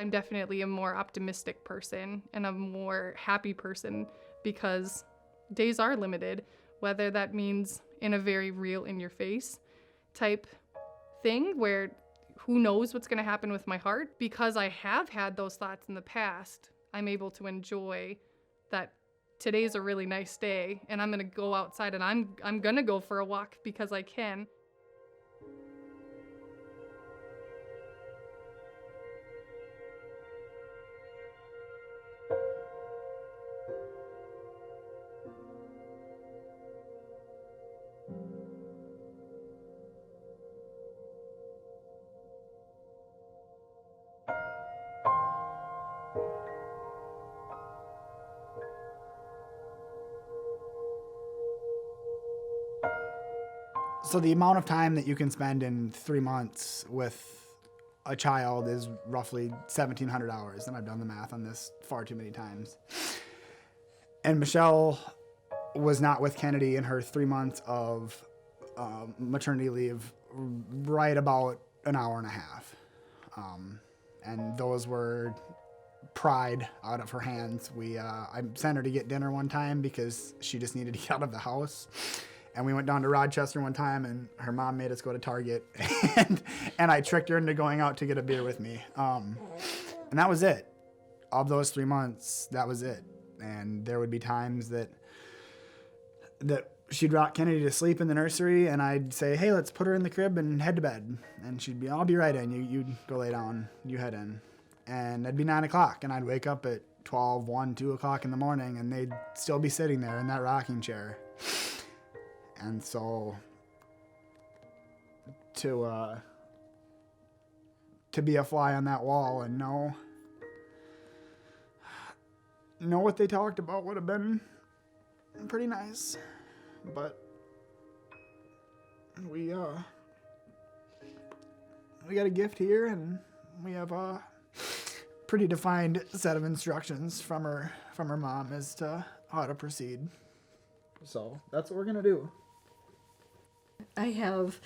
I'm definitely a more optimistic person and a more happy person because days are limited, whether that means in a very real in your face type thing where who knows what's going to happen with my heart. Because I have had those thoughts in the past, I'm able to enjoy that today's a really nice day and I'm going to go outside and I'm going to go for a walk because I can. So the amount of time that you can spend in 3 months with a child is roughly 1,700 hours, and I've done the math on this far too many times. And Michelle was not with Kennedy in her 3 months of maternity leave right about an hour and a half. And those were pried out of her hands. I sent her to get dinner one time because she just needed to get out of the house. And we went down to Rochester one time, and her mom made us go to Target, and I tricked her into going out to get a beer with me. And that was it. Of those 3 months, that was it. And there would be times that she'd rock Kennedy to sleep in the nursery, and I'd say, hey, let's put her in the crib and head to bed. And she'd be, I'll be right in. You'd go lay down. You head in. And it'd be 9 o'clock, and I'd wake up at 12, 1, 2 o'clock in the morning, and they'd still be sitting there in that rocking chair. And so to be a fly on that wall and know what they talked about would have been pretty nice. But we got a gift here, and we have a pretty defined set of instructions from her mom as to how to proceed. So that's what we're gonna do. I have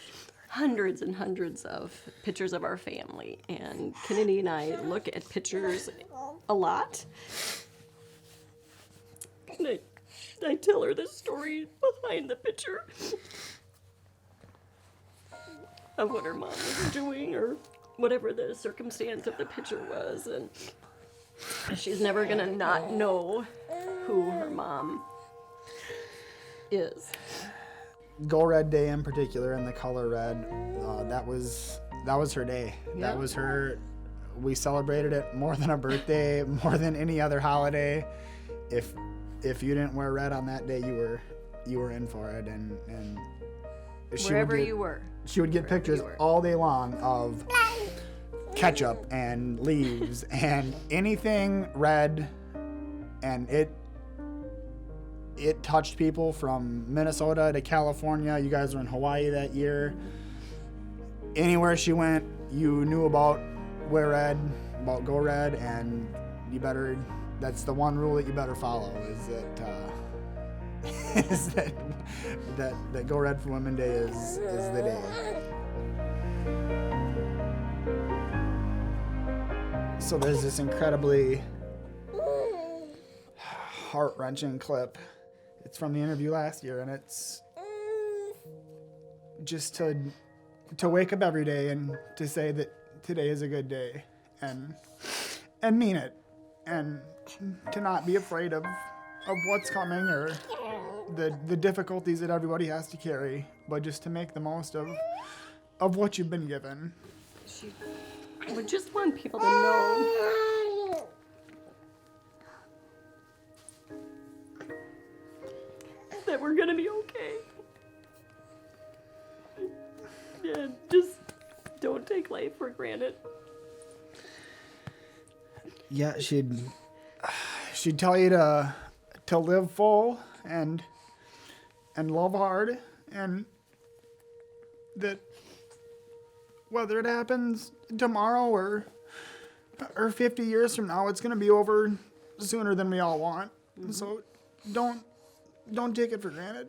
hundreds and hundreds of pictures of our family, and Kennedy and I look at pictures a lot. And I tell her the story behind the picture of what her mom was doing or whatever the circumstance of the picture was, and she's never gonna not know who her mom is. Go Red Day in particular, and the color red, that was her day. Yep. That was her. We celebrated it more than a birthday, more than any other holiday. If you didn't wear red on that day, you were in for it. And wherever you were, she would get pictures all day long of ketchup and leaves and anything red, and it touched people from Minnesota to California. You guys were in Hawaii that year. Anywhere she went, you knew about Wear Red, about Go Red, and that's the one rule that you better follow, is that Go Red for Women Day is the day. So there's this incredibly heart-wrenching clip. It's from the interview last year, and it's just to wake up every day and to say that today is a good day, and mean it, and to not be afraid of what's coming or the difficulties that everybody has to carry, but just to make the most of what you've been given. I would just want people to know that we're gonna be okay. Yeah, just don't take life for granted. Yeah, she'd tell you to live full and love hard, and that whether it happens tomorrow or 50 years from now, it's gonna be over sooner than we all want. Mm-hmm. So don't take it for granted.